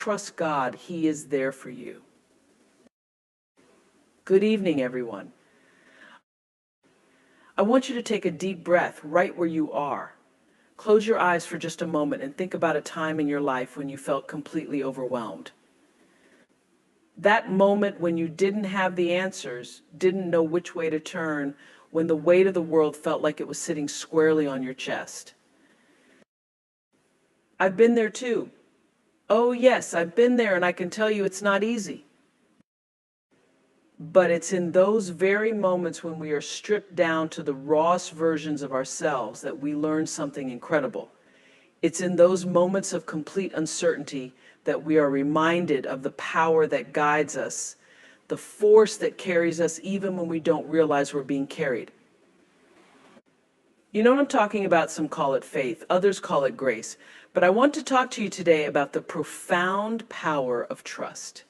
trust God, He is there for you. Good evening, everyone. I want you to take a deep breath right where you are. Close your eyes for just a moment and think about a time in your life when you felt completely overwhelmed. That moment when you didn't have the answers, didn't know which way to turn, when the weight of the world felt like it was sitting squarely on your chest. I've been there too. Oh yes, I've been there, and I can tell you it's not easy. But it's in those very moments when we are stripped down to the rawest versions of ourselves that we learn something incredible. It's in those moments of complete uncertainty that we are reminded of the power that guides us, the force that carries us even when we don't realize we're being carried. You know what I'm talking about? Some call it faith, others call it grace. But I want to talk to you today about the profound power of trust.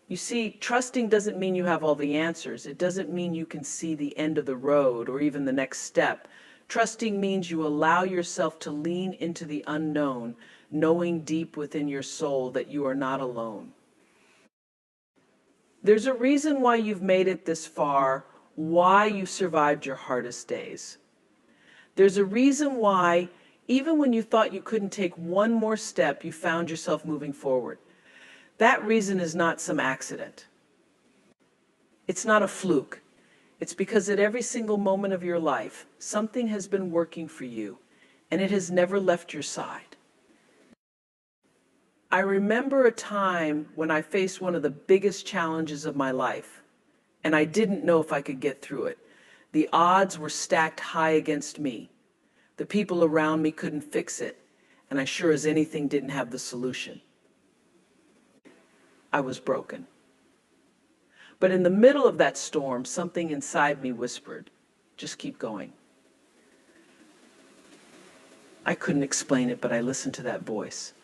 You see, trusting doesn't mean you have all the answers. It doesn't mean you can see the end of the road or even the next step. Trusting means you allow yourself to lean into the unknown, knowing deep within your soul that you are not alone. There's a reason why you've made it this far, why you've survived your hardest days. There's a reason why, even when you thought you couldn't take one more step, you found yourself moving forward. That reason is not some accident. It's not a fluke. It's because at every single moment of your life, something has been working for you, and it has never left your side. I remember a time when I faced one of the biggest challenges of my life, and I didn't know if I could get through it. The odds were stacked high against me. The people around me couldn't fix it, and I sure as anything didn't have the solution. I was broken. But in the middle of that storm, something inside me whispered, just keep going. I couldn't explain it, but I listened to that voice.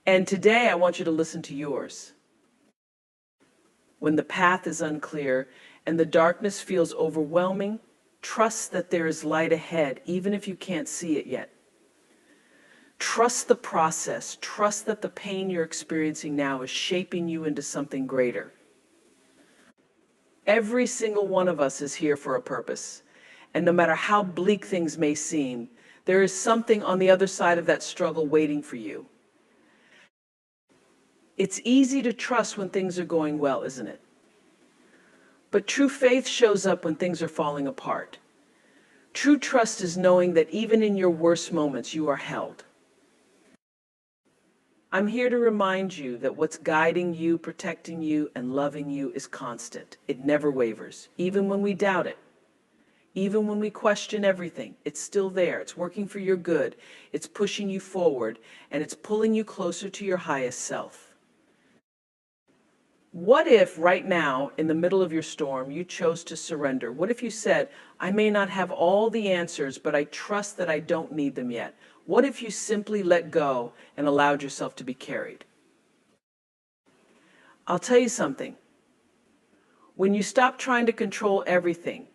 And today I want you to listen to yours. When the path is unclear and the darkness feels overwhelming, trust that there is light ahead, even if you can't see it yet. Trust the process. Trust that the pain you're experiencing now is shaping you into something greater. Every single one of us is here for a purpose. And no matter how bleak things may seem, there is something on the other side of that struggle waiting for you. It's easy to trust when things are going well, isn't it? But true faith shows up when things are falling apart. True trust is knowing that even in your worst moments, you are held. I'm here to remind you that what's guiding you, protecting you, and loving you is constant. It never wavers, even when we doubt it. Even when we question everything, it's still there. It's working for your good. It's pushing you forward, and it's pulling you closer to your highest self. What if right now, in the middle of your storm, you chose to surrender? What if you said, I may not have all the answers, but I trust that I don't need them yet? What if you simply let go and allowed yourself to be carried? I'll tell you something. When you stop trying to control everything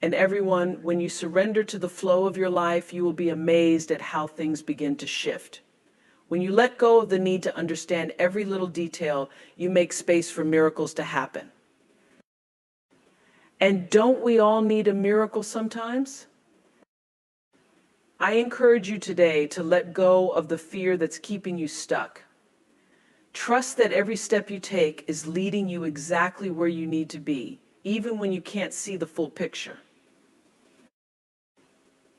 and everyone, when you surrender to the flow of your life, you will be amazed at how things begin to shift. When you let go of the need to understand every little detail, you make space for miracles to happen. And don't we all need a miracle sometimes? I encourage you today to let go of the fear that's keeping you stuck. Trust that every step you take is leading you exactly where you need to be, even when you can't see the full picture.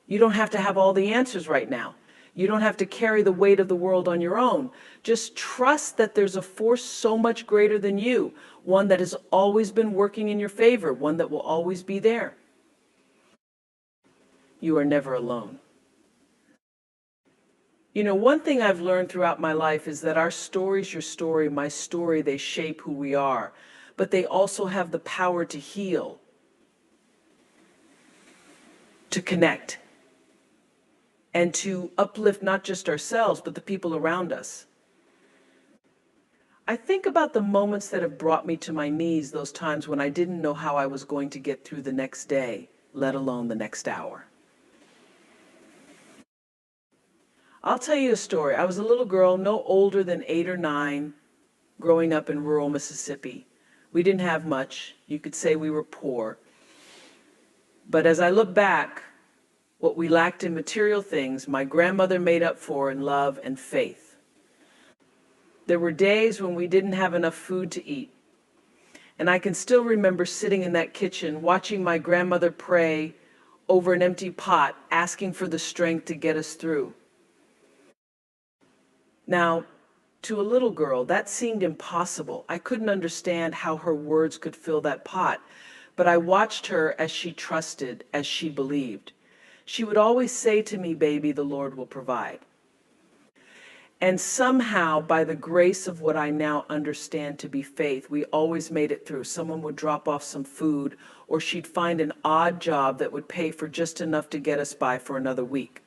You don't have to have all the answers right now. You don't have to carry the weight of the world on your own. Just trust that there's a force so much greater than you, one that has always been working in your favor, one that will always be there. You are never alone. You know, one thing I've learned throughout my life is that our story's your story, my story, they shape who we are, but they also have the power to heal, to connect, and to uplift not just ourselves, but the people around us. I think about the moments that have brought me to my knees, those times when I didn't know how I was going to get through the next day, let alone the next hour. I'll tell you a story. I was a little girl, no older than 8 or 9, growing up in rural Mississippi. We didn't have much. You could say we were poor. But as I look back, what we lacked in material things, my grandmother made up for in love and faith. There were days when we didn't have enough food to eat. And I can still remember sitting in that kitchen, watching my grandmother pray over an empty pot, asking for the strength to get us through. Now, to a little girl, that seemed impossible. I couldn't understand how her words could fill that pot, but I watched her as she trusted, as she believed. She would always say to me, "Baby, the Lord will provide." And somehow, by the grace of what I now understand to be faith, we always made it through. Someone would drop off some food, or she'd find an odd job that would pay for just enough to get us by for another week.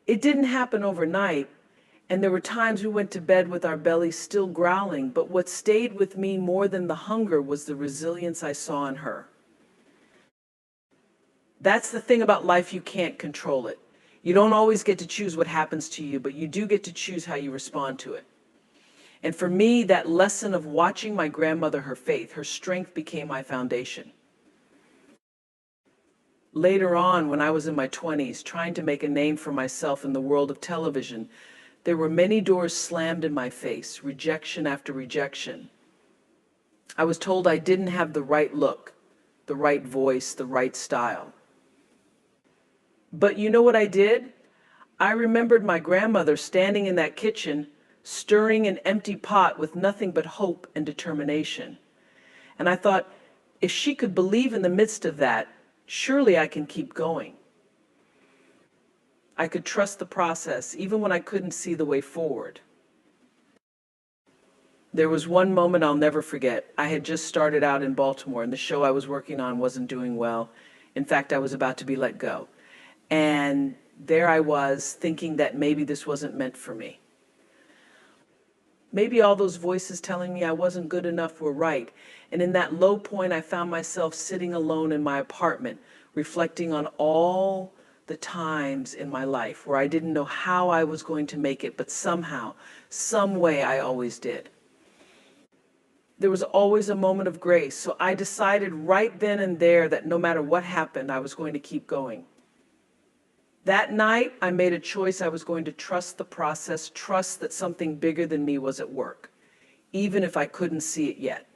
It didn't happen overnight, and there were times we went to bed with our bellies still growling, but what stayed with me more than the hunger was the resilience I saw in her. That's the thing about life, you can't control it. You don't always get to choose what happens to you, but you do get to choose how you respond to it. And for me, that lesson of watching my grandmother, her faith, her strength became my foundation. Later on, when I was in my 20s, trying to make a name for myself in the world of television, there were many doors slammed in my face, rejection after rejection. I was told I didn't have the right look, the right voice, the right style. But you know what I did? I remembered my grandmother standing in that kitchen, stirring an empty pot with nothing but hope and determination. And I thought, if she could believe in the midst of that, surely I can keep going. I could trust the process, even when I couldn't see the way forward. There was one moment I'll never forget. I had just started out in Baltimore, and the show I was working on wasn't doing well. In fact, I was about to be let go. And there I was, thinking that maybe this wasn't meant for me. Maybe all those voices telling me I wasn't good enough were right. And in that low point, I found myself sitting alone in my apartment, reflecting on all the times in my life where I didn't know how I was going to make it, but somehow, some way, I always did. There was always a moment of grace, so I decided right then and there that no matter what happened, I was going to keep going. That night, I made a choice. I was going to trust the process, trust that something bigger than me was at work, even if I couldn't see it yet.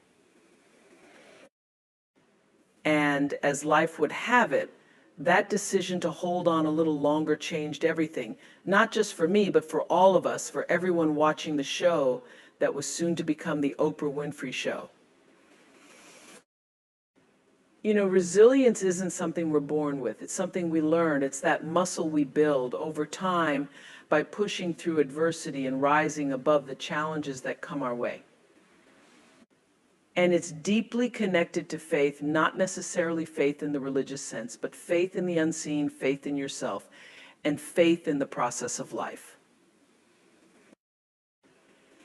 And as life would have it, that decision to hold on a little longer changed everything, not just for me, but for all of us, for everyone watching the show that was soon to become the Oprah Winfrey show. You know, resilience isn't something we're born with. It's something we learn. It's that muscle we build over time by pushing through adversity and rising above the challenges that come our way. And it's deeply connected to faith, not necessarily faith in the religious sense, but faith in the unseen, faith in yourself, and faith in the process of life.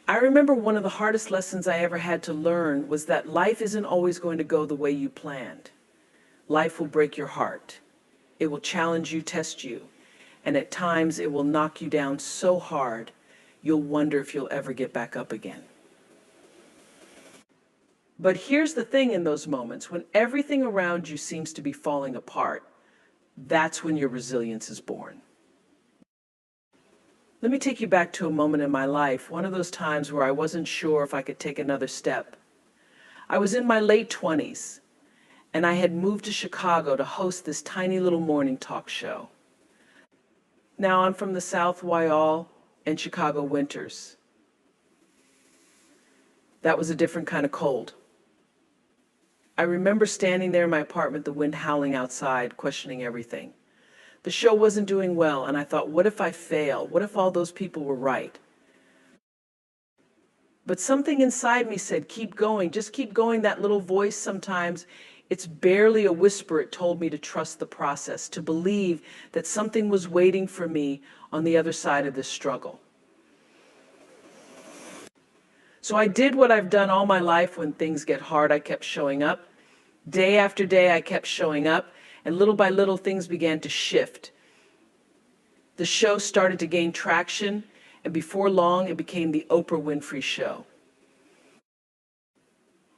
I remember one of the hardest lessons I ever had to learn was that life isn't always going to go the way you planned. Life will break your heart. It will challenge you, test you, and at times it will knock you down so hard, you'll wonder if you'll ever get back up again. But here's the thing in those moments, when everything around you seems to be falling apart, that's when your resilience is born. Let me take you back to a moment in my life, one of those times where I wasn't sure if I could take another step. I was in my late 20s, and I had moved to Chicago to host this tiny little morning talk show. Now, I'm from the South Wyall and Chicago winters. That was a different kind of cold. I remember standing there in my apartment, the wind howling outside, questioning everything. The show wasn't doing well, and I thought, what if I fail? What if all those people were right? But something inside me said, keep going, just keep going. That little voice sometimes, it's barely a whisper. It told me to trust the process, to believe that something was waiting for me on the other side of this struggle. So I did what I've done all my life when things get hard. I kept showing up. Day after day, I kept showing up, and little by little, things began to shift. The show started to gain traction, and before long, it became the Oprah Winfrey Show.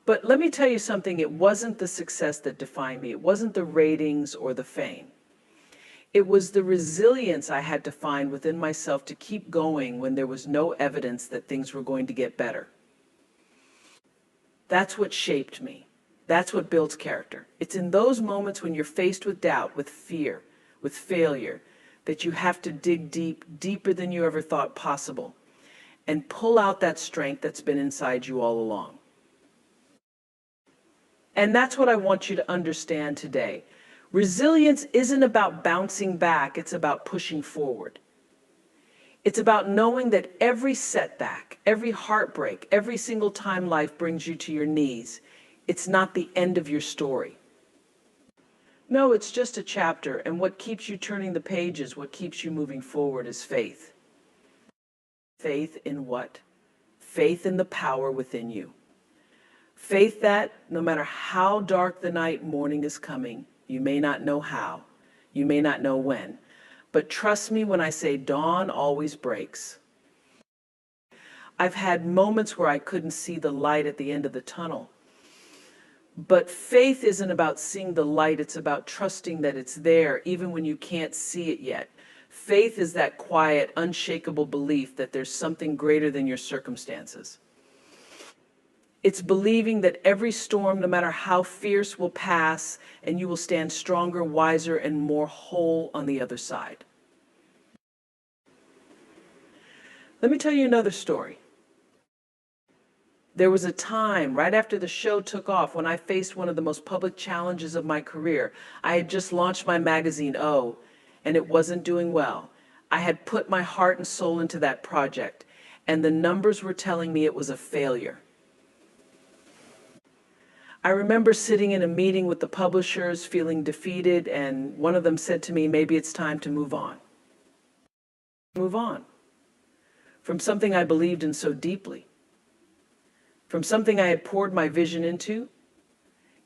But let me tell you something, it wasn't the success that defined me. It wasn't the ratings or the fame. It was the resilience I had to find within myself to keep going when there was no evidence that things were going to get better. That's what shaped me. That's what builds character. It's in those moments when you're faced with doubt, with fear, with failure, that you have to dig deep, deeper than you ever thought possible, and pull out that strength that's been inside you all along. And that's what I want you to understand today. Resilience isn't about bouncing back, it's about pushing forward. It's about knowing that every setback, every heartbreak, every single time life brings you to your knees, it's not the end of your story. No, it's just a chapter, and what keeps you turning the pages, what keeps you moving forward is faith. Faith in what? Faith in the power within you. Faith that no matter how dark the night, morning is coming. You may not know how, you may not know when, but trust me when I say dawn always breaks. I've had moments where I couldn't see the light at the end of the tunnel. But faith isn't about seeing the light, it's about trusting that it's there even when you can't see it yet. Faith is that quiet, unshakable belief that there's something greater than your circumstances. It's believing that every storm, no matter how fierce, will pass and you will stand stronger, wiser, and more whole on the other side. Let me tell you another story. There was a time right after the show took off when I faced one of the most public challenges of my career. I had just launched my magazine, Oh, and it wasn't doing well. I had put my heart and soul into that project, and the numbers were telling me it was a failure. I remember sitting in a meeting with the publishers, feeling defeated, and one of them said to me, maybe it's time to move on. Move on from something I believed in so deeply, from something I had poured my vision into.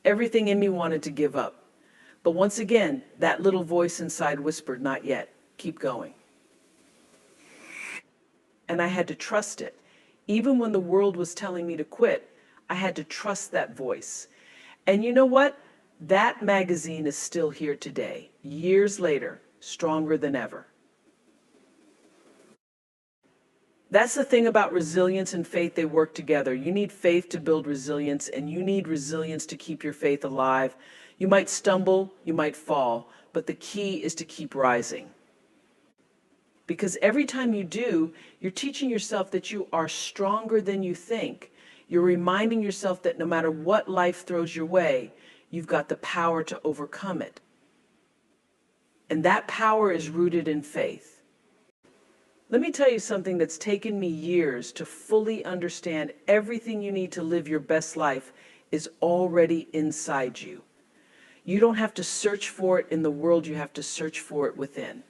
Everything in me wanted to give up. But once again, that little voice inside whispered, not yet, keep going. And I had to trust it. Even when the world was telling me to quit, I had to trust that voice. And you know what? That magazine is still here today, years later, stronger than ever. That's the thing about resilience and faith, they work together. You need faith to build resilience, and you need resilience to keep your faith alive. You might stumble, you might fall, but the key is to keep rising. Because every time you do, you're teaching yourself that you are stronger than you think. You're reminding yourself that no matter what life throws your way, you've got the power to overcome it. And that power is rooted in faith. Let me tell you something that's taken me years to fully understand. Everything you need to live your best life is already inside you. You don't have to search for it in the world, you have to search for it within.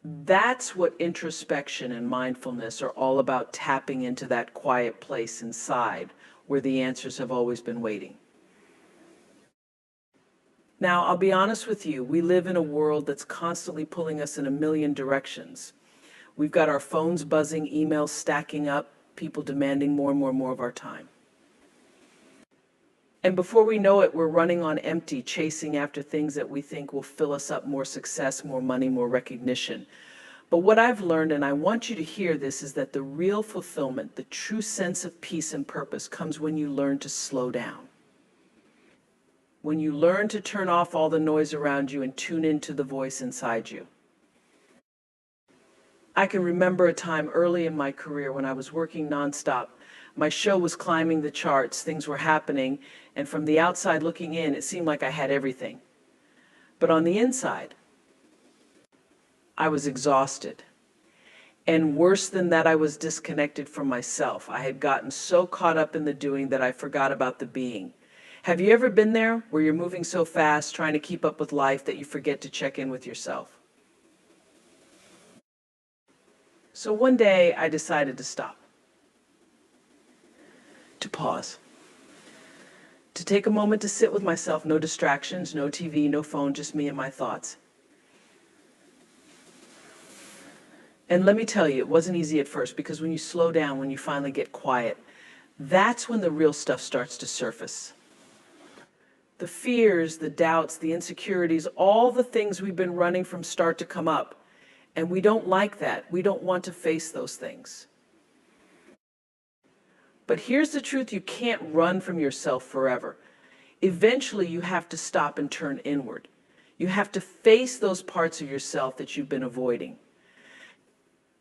That's what introspection and mindfulness are all about, tapping into that quiet place inside where the answers have always been waiting. Now, I'll be honest with you, we live in a world that's constantly pulling us in a million directions. We've got our phones buzzing, emails stacking up, people demanding more and more of our time. And before we know it, we're running on empty, chasing after things that we think will fill us up: more success, more money, more recognition. But what I've learned, and I want you to hear this, is that the real fulfillment, the true sense of peace and purpose comes when you learn to slow down. When you learn to turn off all the noise around you and tune into the voice inside you. I can remember a time early in my career when I was working nonstop. My show was climbing the charts, things were happening, and from the outside looking in, it seemed like I had everything. But on the inside, I was exhausted. And worse than that, I was disconnected from myself. I had gotten so caught up in the doing that I forgot about the being. Have you ever been there where you're moving so fast, trying to keep up with life, that you forget to check in with yourself? So one day I decided to stop, to pause, to take a moment to sit with myself. No distractions, no TV, no phone, just me and my thoughts. And let me tell you, it wasn't easy at first, because when you slow down, when you finally get quiet, that's when the real stuff starts to surface. The fears, the doubts, the insecurities, all the things we've been running from start to come up. And we don't like that. We don't want to face those things. But here's the truth: you can't run from yourself forever. Eventually, you have to stop and turn inward. You have to face those parts of yourself that you've been avoiding.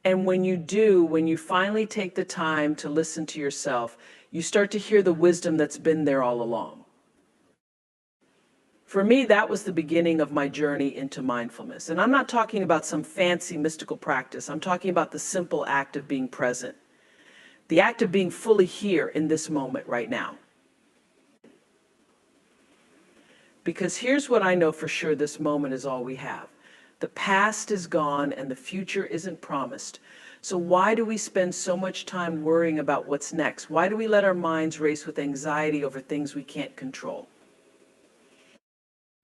And when you do, when you finally take the time to listen to yourself, you start to hear the wisdom that's been there all along. For me, that was the beginning of my journey into mindfulness. And I'm not talking about some fancy mystical practice. I'm talking about the simple act of being present, the act of being fully here in this moment right now. Because here's what I know for sure: this moment is all we have. The past is gone and the future isn't promised. So why do we spend so much time worrying about what's next? Why do we let our minds race with anxiety over things we can't control?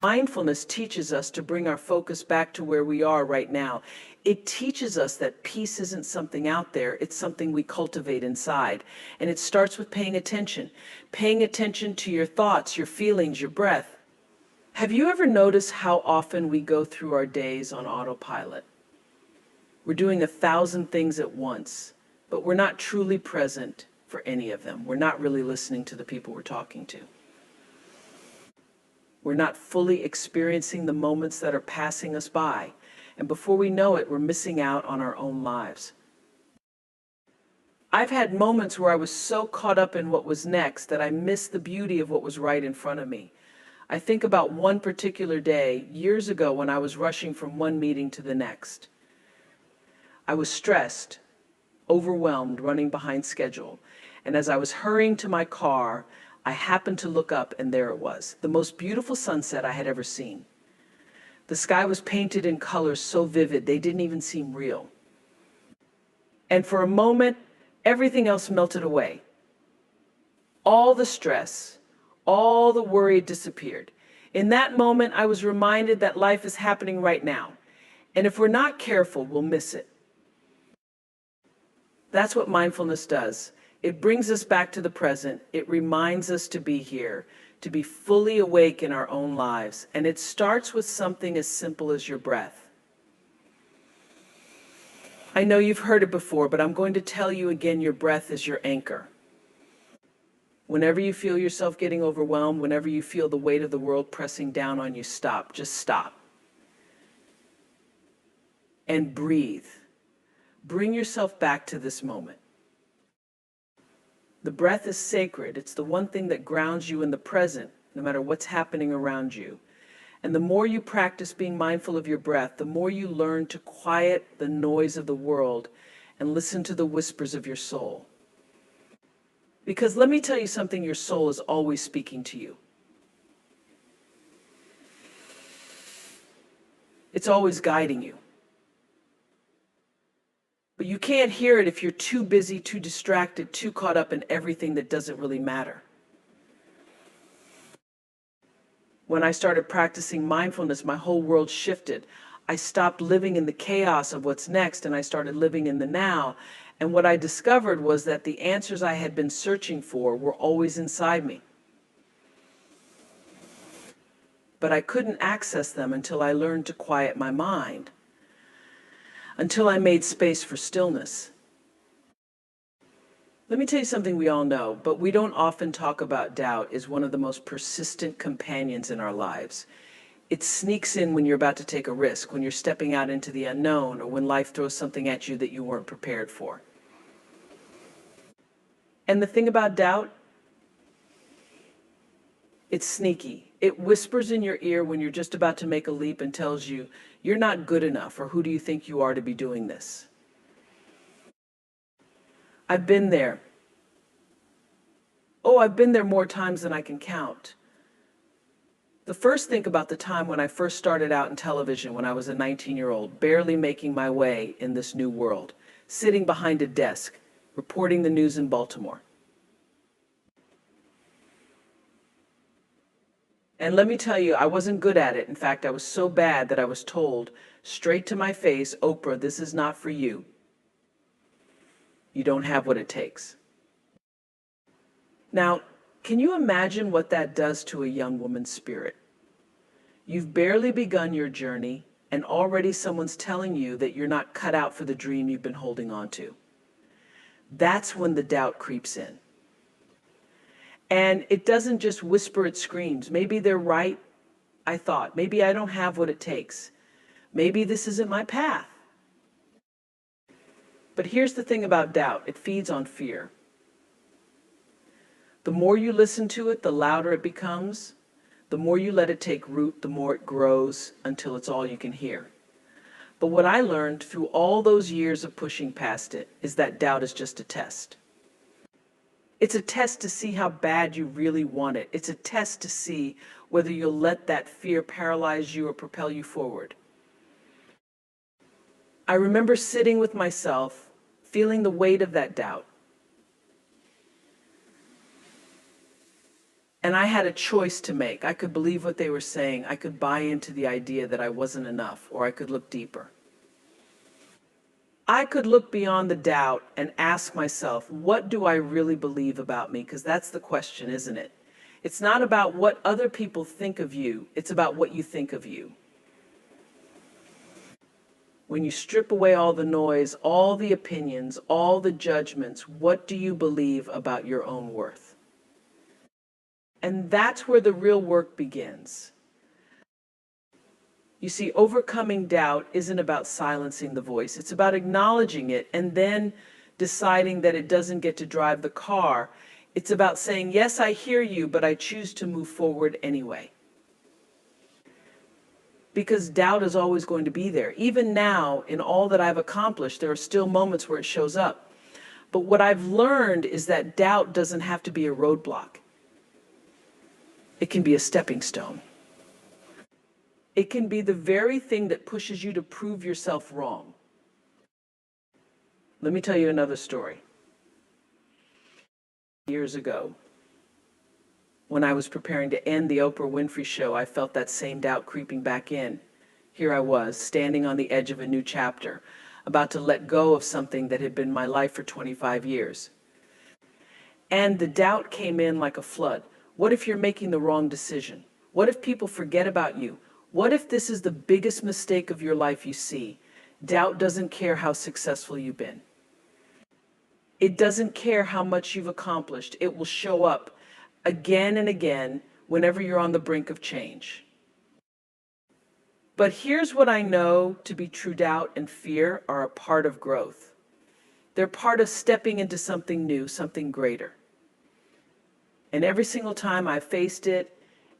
Mindfulness teaches us to bring our focus back to where we are right now. It teaches us that peace isn't something out there, it's something we cultivate inside. And it starts with paying attention to your thoughts, your feelings, your breath. Have you ever noticed how often we go through our days on autopilot? We're doing 1,000 things at once, but we're not truly present for any of them. We're not really listening to the people we're talking to. We're not fully experiencing the moments that are passing us by. And before we know it, we're missing out on our own lives. I've had moments where I was so caught up in what was next that I missed the beauty of what was right in front of me. I think about one particular day years ago when I was rushing from one meeting to the next. I was stressed, overwhelmed, running behind schedule. And as I was hurrying to my car, I happened to look up, and there it was, the most beautiful sunset I had ever seen. The sky was painted in colors so vivid they didn't even seem real. And for a moment, everything else melted away. All the stress, all the worry disappeared. In that moment, I was reminded that life is happening right now. And if we're not careful, we'll miss it. That's what mindfulness does. It brings us back to the present. It reminds us to be here, to be fully awake in our own lives. And it starts with something as simple as your breath. I know you've heard it before, but I'm going to tell you again: your breath is your anchor. Whenever you feel yourself getting overwhelmed, whenever you feel the weight of the world pressing down on you, stop. Just stop. And breathe. Bring yourself back to this moment. The breath is sacred. It's the one thing that grounds you in the present, no matter what's happening around you. And the more you practice being mindful of your breath, the more you learn to quiet the noise of the world and listen to the whispers of your soul. Because let me tell you something: your soul is always speaking to you. It's always guiding you. But you can't hear it if you're too busy, too distracted, too caught up in everything that doesn't really matter. When I started practicing mindfulness, my whole world shifted. I stopped living in the chaos of what's next, and I started living in the now. And what I discovered was that the answers I had been searching for were always inside me. But I couldn't access them until I learned to quiet my mind, until I made space for stillness. Let me tell you something we all know, but we don't often talk about. Doubt is one of the most persistent companions in our lives. It sneaks in when you're about to take a risk, when you're stepping out into the unknown, or when life throws something at you that you weren't prepared for. And the thing about doubt, it's sneaky. It whispers in your ear when you're just about to make a leap and tells you, you're not good enough, or who do you think you are to be doing this? I've been there. Oh, I've been there more times than I can count. First, think about the time when I first started out in television, when I was a 19-year-old, barely making my way in this new world, sitting behind a desk, reporting the news in Baltimore. And let me tell you, I wasn't good at it. In fact, I was so bad that I was told, straight to my face, Oprah, this is not for you. You don't have what it takes. Now, can you imagine what that does to a young woman's spirit? You've barely begun your journey, and already someone's telling you that you're not cut out for the dream you've been holding on to. That's when the doubt creeps in. And it doesn't just whisper, it screams. Maybe they're right, I thought. Maybe I don't have what it takes. Maybe this isn't my path. But here's the thing about doubt, it feeds on fear. The more you listen to it, the louder it becomes. The more you let it take root, the more it grows until it's all you can hear. But what I learned through all those years of pushing past it is that doubt is just a test. It's a test to see how bad you really want it. It's a test to see whether you'll let that fear paralyze you or propel you forward. I remember sitting with myself, feeling the weight of that doubt. And I had a choice to make. I could believe what they were saying. I could buy into the idea that I wasn't enough, or I could look deeper. I could look beyond the doubt and ask myself, what do I really believe about me? Because that's the question, isn't it? It's not about what other people think of you. It's about what you think of you. When you strip away all the noise, all the opinions, all the judgments, what do you believe about your own worth? And that's where the real work begins. You see, overcoming doubt isn't about silencing the voice. It's about acknowledging it and then deciding that it doesn't get to drive the car. It's about saying, yes, I hear you, but I choose to move forward anyway. Because doubt is always going to be there. Even now, in all that I've accomplished, there are still moments where it shows up. But what I've learned is that doubt doesn't have to be a roadblock. It can be a stepping stone. It can be the very thing that pushes you to prove yourself wrong. Let me tell you another story. Years ago, when I was preparing to end the Oprah Winfrey show, I felt that same doubt creeping back in. Here I was, standing on the edge of a new chapter, about to let go of something that had been my life for 25 years. And the doubt came in like a flood. What if you're making the wrong decision? What if people forget about you? What if this is the biggest mistake of your life you see? Doubt doesn't care how successful you've been. It doesn't care how much you've accomplished. It will show up again and again whenever you're on the brink of change. But here's what I know to be true: doubt and fear are a part of growth. They're part of stepping into something new, something greater. And every single time I've faced it,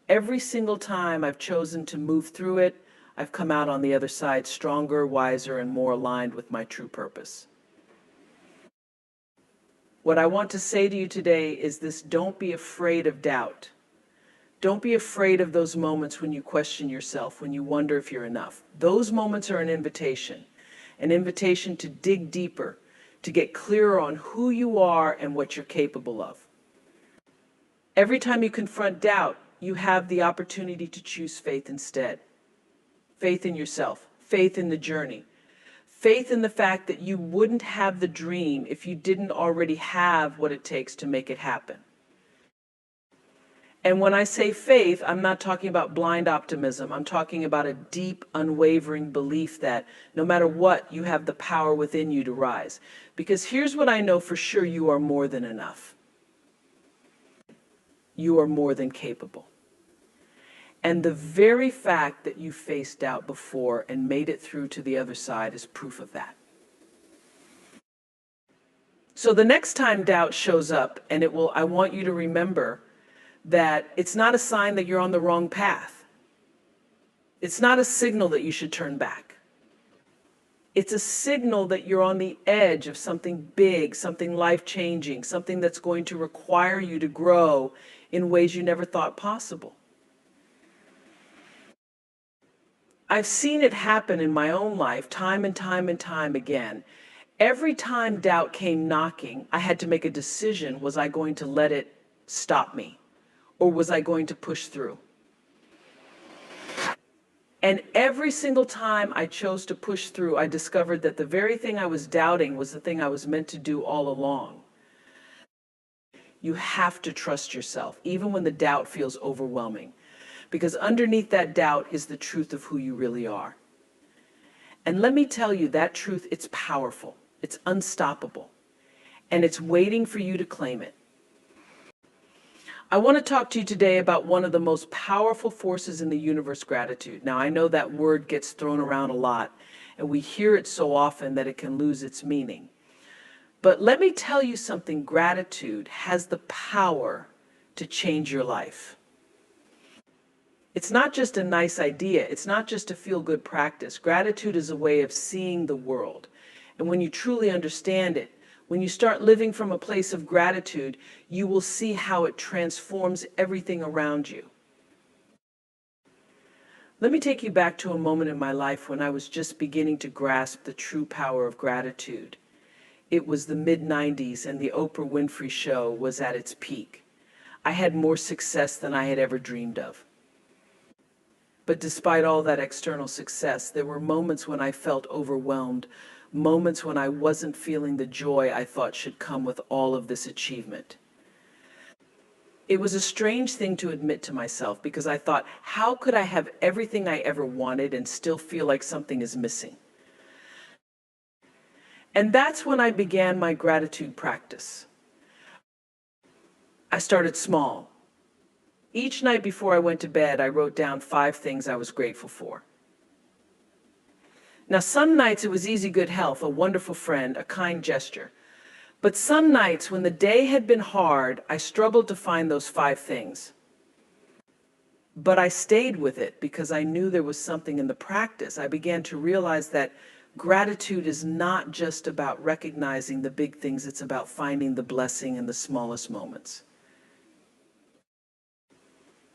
every single time I've chosen to move through it, I've come out on the other side stronger, wiser, and more aligned with my true purpose. What I want to say to you today is this: don't be afraid of doubt. Don't be afraid of those moments when you question yourself, when you wonder if you're enough. Those moments are an invitation to dig deeper, to get clearer on who you are and what you're capable of. Every time you confront doubt, you have the opportunity to choose faith instead. Faith in yourself, faith in the journey, faith in the fact that you wouldn't have the dream if you didn't already have what it takes to make it happen. And when I say faith, I'm not talking about blind optimism. I'm talking about a deep, unwavering belief that no matter what, you have the power within you to rise. Because here's what I know for sure: you are more than enough. You are more than capable. And the very fact that you faced doubt before and made it through to the other side is proof of that. So the next time doubt shows up, and I want you to remember that it's not a sign that you're on the wrong path. It's not a signal that you should turn back. It's a signal that you're on the edge of something big, something life-changing, something that's going to require you to grow in ways you never thought possible. I've seen it happen in my own life time and time and time again. Every time doubt came knocking, I had to make a decision. Was I going to let it stop me? Or was I going to push through? And every single time I chose to push through, I discovered that the very thing I was doubting was the thing I was meant to do all along. You have to trust yourself, even when the doubt feels overwhelming, because underneath that doubt is the truth of who you really are. And let me tell you, that truth, it's powerful, it's unstoppable, and it's waiting for you to claim it. I want to talk to you today about one of the most powerful forces in the universe, gratitude. Now, I know that word gets thrown around a lot, and we hear it so often that it can lose its meaning. But let me tell you something, gratitude has the power to change your life. It's not just a nice idea. It's not just a feel-good practice. Gratitude is a way of seeing the world. And when you truly understand it, when you start living from a place of gratitude, you will see how it transforms everything around you. Let me take you back to a moment in my life when I was just beginning to grasp the true power of gratitude. It was the mid-90s and the Oprah Winfrey show was at its peak. I had more success than I had ever dreamed of. But despite all that external success, there were moments when I felt overwhelmed, moments when I wasn't feeling the joy I thought should come with all of this achievement. It was a strange thing to admit to myself because I thought, how could I have everything I ever wanted and still feel like something is missing? And that's when I began my gratitude practice. I started small. Each night before I went to bed, I wrote down 5 things I was grateful for. Now, some nights it was easy good health, a wonderful friend, a kind gesture. But some nights when the day had been hard, I struggled to find those 5 things. But I stayed with it because I knew there was something in the practice. I began to realize that gratitude is not just about recognizing the big things, it's about finding the blessing in the smallest moments.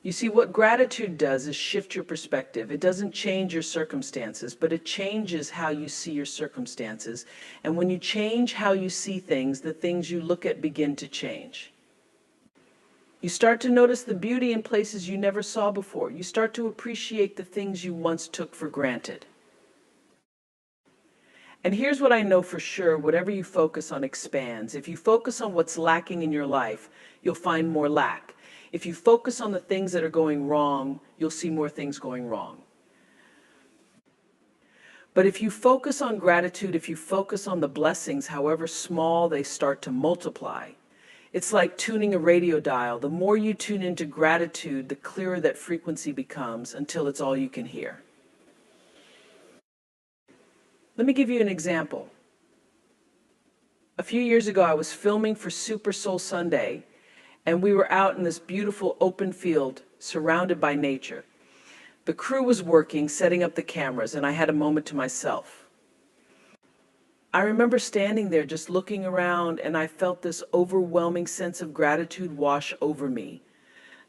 You see, what gratitude does is shift your perspective. It doesn't change your circumstances, but it changes how you see your circumstances. And when you change how you see things, the things you look at begin to change. You start to notice the beauty in places you never saw before. You start to appreciate the things you once took for granted. And here's what I know for sure, whatever you focus on expands. If you focus on what's lacking in your life, you'll find more lack. If you focus on the things that are going wrong, you'll see more things going wrong. But if you focus on gratitude, if you focus on the blessings, however small, they start to multiply. It's like tuning a radio dial. The more you tune into gratitude, the clearer that frequency becomes until it's all you can hear. Let me give you an example. A few years ago, I was filming for Super Soul Sunday, and we were out in this beautiful open field surrounded by nature. The crew was working, setting up the cameras, and I had a moment to myself. I remember standing there just looking around, and I felt this overwhelming sense of gratitude wash over me.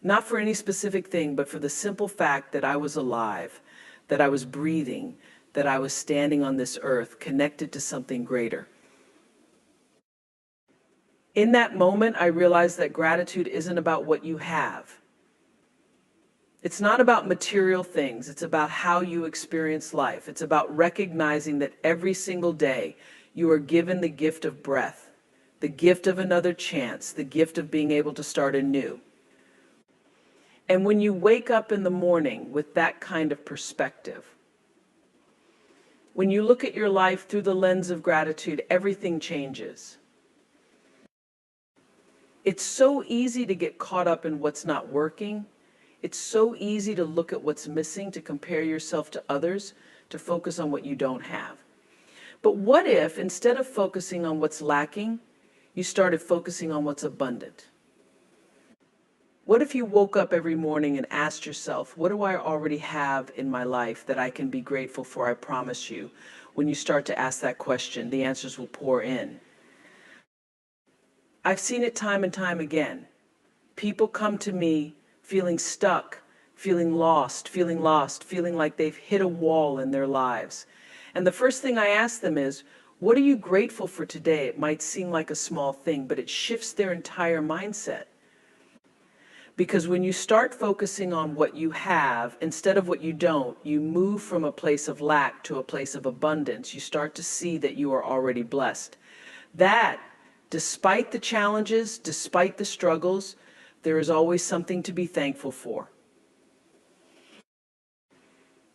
Not for any specific thing, but for the simple fact that I was alive, that I was breathing, that I was standing on this earth, connected to something greater. In that moment, I realized that gratitude isn't about what you have. It's not about material things. It's about how you experience life. It's about recognizing that every single day you are given the gift of breath, the gift of another chance, the gift of being able to start anew. And when you wake up in the morning with that kind of perspective, when you look at your life through the lens of gratitude, everything changes. It's so easy to get caught up in what's not working. It's so easy to look at what's missing, to compare yourself to others, to focus on what you don't have. But what if, instead of focusing on what's lacking, you started focusing on what's abundant? What if you woke up every morning and asked yourself, what do I already have in my life that I can be grateful for? I promise you, when you start to ask that question, the answers will pour in. I've seen it time and time again. People come to me feeling stuck, feeling lost, feeling like they've hit a wall in their lives. And the first thing I ask them is, what are you grateful for today? It might seem like a small thing, but it shifts their entire mindset. Because when you start focusing on what you have instead of what you don't, you move from a place of lack to a place of abundance. You start to see that you are already blessed. That, despite the challenges, despite the struggles, there is always something to be thankful for.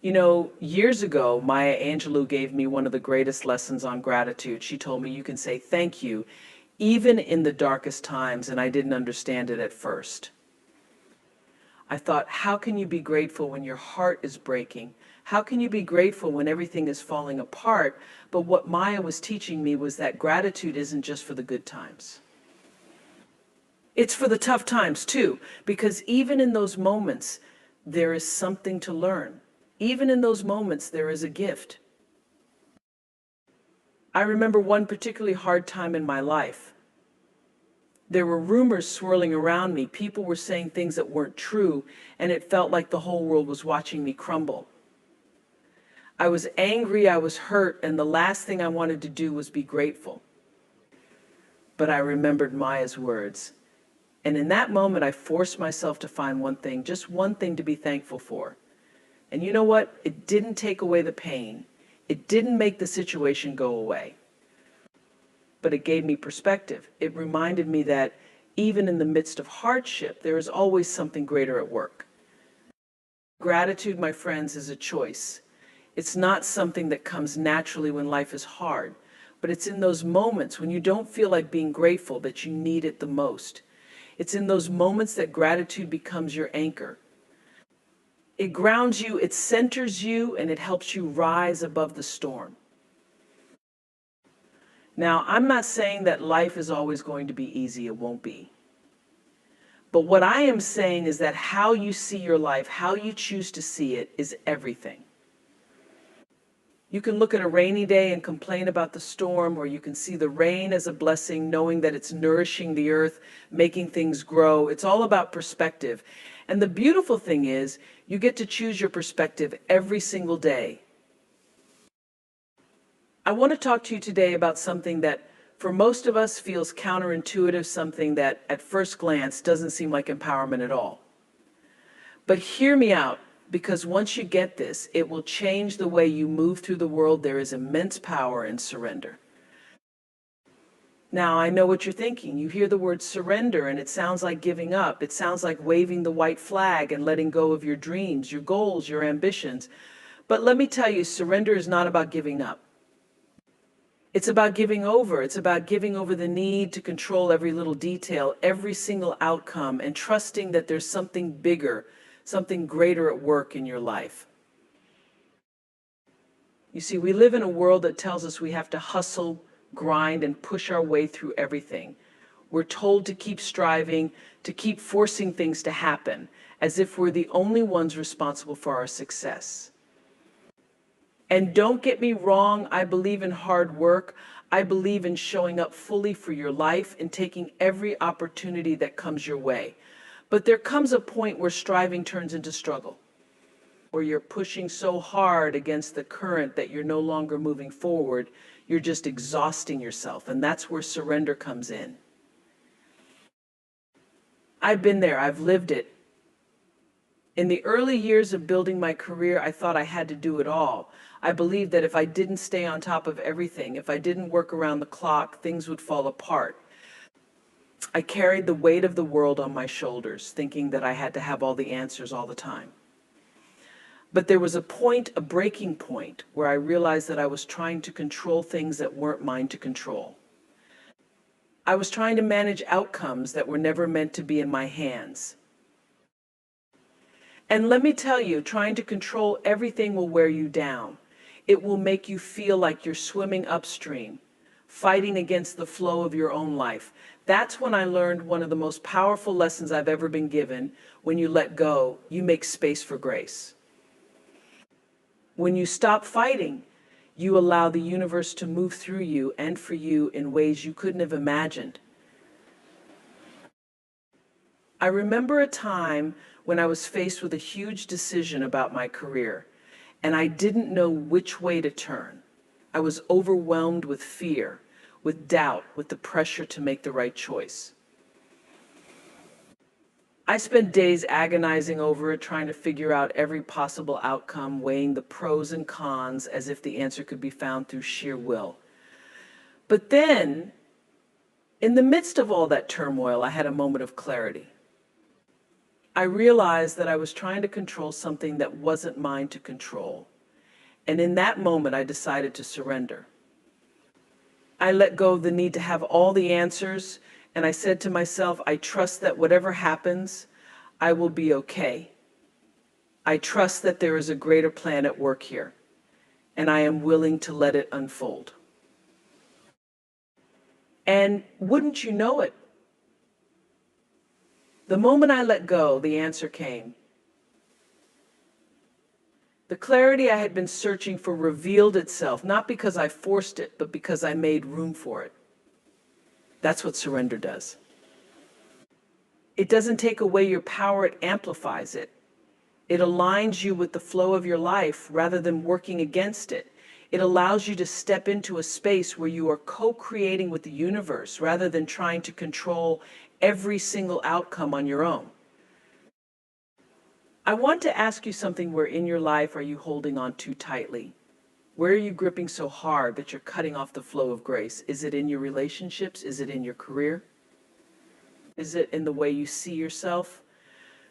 You know, years ago, Maya Angelou gave me one of the greatest lessons on gratitude. She told me you can say thank you even in the darkest times, and I didn't understand it at first. I thought, how can you be grateful when your heart is breaking? How can you be grateful when everything is falling apart? But what Maya was teaching me was that gratitude isn't just for the good times. It's for the tough times too, because even in those moments, there is something to learn. Even in those moments, there is a gift. I remember one particularly hard time in my life. There were rumors swirling around me. People were saying things that weren't true, and it felt like the whole world was watching me crumble. I was angry, I was hurt, and the last thing I wanted to do was be grateful. But I remembered Maya's words. And in that moment, I forced myself to find one thing, just one thing to be thankful for. And you know what? It didn't take away the pain. It didn't make the situation go away. But it gave me perspective. It reminded me that even in the midst of hardship, there is always something greater at work. Gratitude, my friends, is a choice. It's not something that comes naturally when life is hard, but it's in those moments when you don't feel like being grateful that you need it the most. It's in those moments that gratitude becomes your anchor. It grounds you, it centers you, and it helps you rise above the storm. Now, I'm not saying that life is always going to be easy. It won't be. But what I am saying is that how you see your life, how you choose to see it, is everything. You can look at a rainy day and complain about the storm, or you can see the rain as a blessing, knowing that it's nourishing the earth, making things grow. It's all about perspective. And the beautiful thing is, you get to choose your perspective every single day. I want to talk to you today about something that for most of us feels counterintuitive, something that at first glance doesn't seem like empowerment at all. But hear me out, because once you get this, it will change the way you move through the world. There is immense power in surrender. Now, I know what you're thinking. You hear the word surrender and it sounds like giving up. It sounds like waving the white flag and letting go of your dreams, your goals, your ambitions. But let me tell you, surrender is not about giving up. It's about giving over. It's about giving over the need to control every little detail, every single outcome, and trusting that there's something bigger, something greater at work in your life. You see, we live in a world that tells us we have to hustle, grind, and push our way through everything. We're told to keep striving, to keep forcing things to happen, as if we're the only ones responsible for our success. And don't get me wrong, I believe in hard work. I believe in showing up fully for your life and taking every opportunity that comes your way. But there comes a point where striving turns into struggle, where you're pushing so hard against the current that you're no longer moving forward. You're just exhausting yourself, and that's where surrender comes in. I've been there, I've lived it. In the early years of building my career, I thought I had to do it all. I believed that if I didn't stay on top of everything, if I didn't work around the clock, things would fall apart. I carried the weight of the world on my shoulders, thinking that I had to have all the answers all the time. But there was a point, a breaking point, where I realized that I was trying to control things that weren't mine to control. I was trying to manage outcomes that were never meant to be in my hands. And let me tell you, trying to control everything will wear you down. It will make you feel like you're swimming upstream, fighting against the flow of your own life. That's when I learned one of the most powerful lessons I've ever been given. When you let go, you make space for grace. When you stop fighting, you allow the universe to move through you and for you in ways you couldn't have imagined. I remember a time when I was faced with a huge decision about my career, and I didn't know which way to turn. I was overwhelmed with fear, with doubt, with the pressure to make the right choice. I spent days agonizing over it, trying to figure out every possible outcome, weighing the pros and cons as if the answer could be found through sheer will. But then, in the midst of all that turmoil, I had a moment of clarity. I realized that I was trying to control something that wasn't mine to control. And in that moment, I decided to surrender. I let go of the need to have all the answers, and I said to myself, I trust that whatever happens, I will be okay. I trust that there is a greater plan at work here, and I am willing to let it unfold. And wouldn't you know it, the moment I let go, the answer came. The clarity I had been searching for revealed itself, not because I forced it, but because I made room for it. That's what surrender does. It doesn't take away your power, it amplifies it. It aligns you with the flow of your life rather than working against it. It allows you to step into a space where you are co-creating with the universe rather than trying to control every single outcome on your own. I want to ask you something. Where in your life are you holding on too tightly? Where are you gripping so hard that you're cutting off the flow of grace? Is it in your relationships? Is it in your career? Is it in the way you see yourself?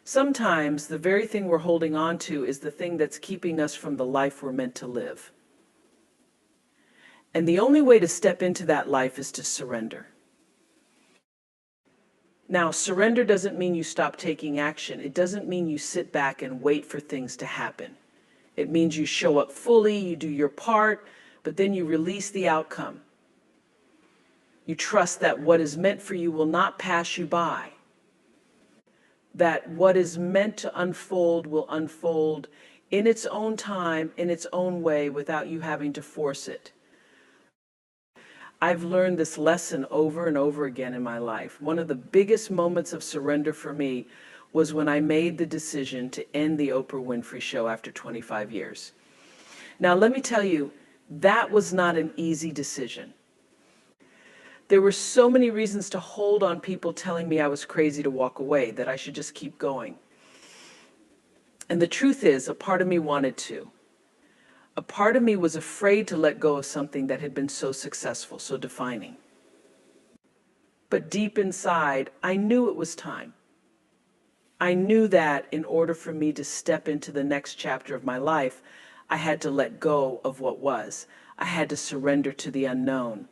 Sometimes the very thing we're holding on to is the thing that's keeping us from the life we're meant to live. And the only way to step into that life is to surrender. Now, surrender doesn't mean you stop taking action. It doesn't mean you sit back and wait for things to happen. It means you show up fully, you do your part, but then you release the outcome. You trust that what is meant for you will not pass you by. That what is meant to unfold will unfold in its own time, in its own way, without you having to force it. I've learned this lesson over and over again in my life. One of the biggest moments of surrender for me was when I made the decision to end the Oprah Winfrey show after 25 years. Now, let me tell you, that was not an easy decision. There were so many reasons to hold on, people telling me I was crazy to walk away, that I should just keep going. And the truth is, a part of me wanted to. A part of me was afraid to let go of something that had been so successful, so defining. But deep inside, I knew it was time. I knew that in order for me to step into the next chapter of my life, I had to let go of what was. I had to surrender to the unknown.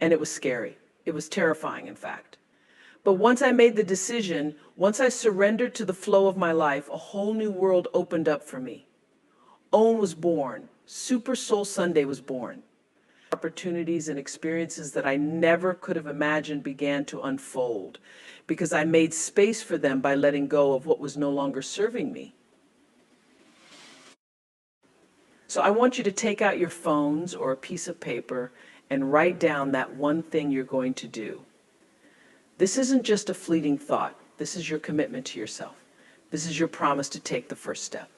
And it was scary. It was terrifying, in fact. But once I made the decision, once I surrendered to the flow of my life, a whole new world opened up for me. OWN was born. Super Soul Sunday was born. Opportunities and experiences that I never could have imagined began to unfold because I made space for them by letting go of what was no longer serving me. So I want you to take out your phones or a piece of paper and write down that one thing you're going to do. This isn't just a fleeting thought. This is your commitment to yourself. This is your promise to take the first step.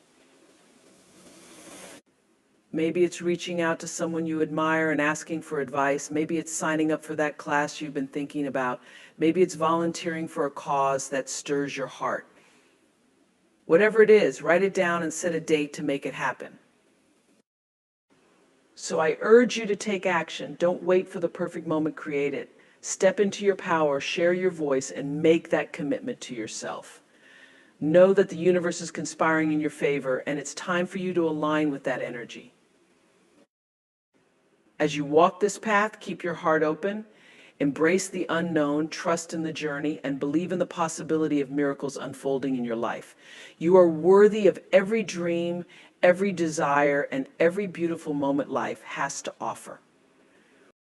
Maybe it's reaching out to someone you admire and asking for advice. Maybe it's signing up for that class you've been thinking about. Maybe it's volunteering for a cause that stirs your heart. Whatever it is, write it down and set a date to make it happen. So I urge you to take action. Don't wait for the perfect moment, create it. Step into your power, share your voice, and make that commitment to yourself. Know that the universe is conspiring in your favor, and it's time for you to align with that energy. As you walk this path, keep your heart open, embrace the unknown, trust in the journey, and believe in the possibility of miracles unfolding in your life. You are worthy of every dream, every desire, and every beautiful moment life has to offer.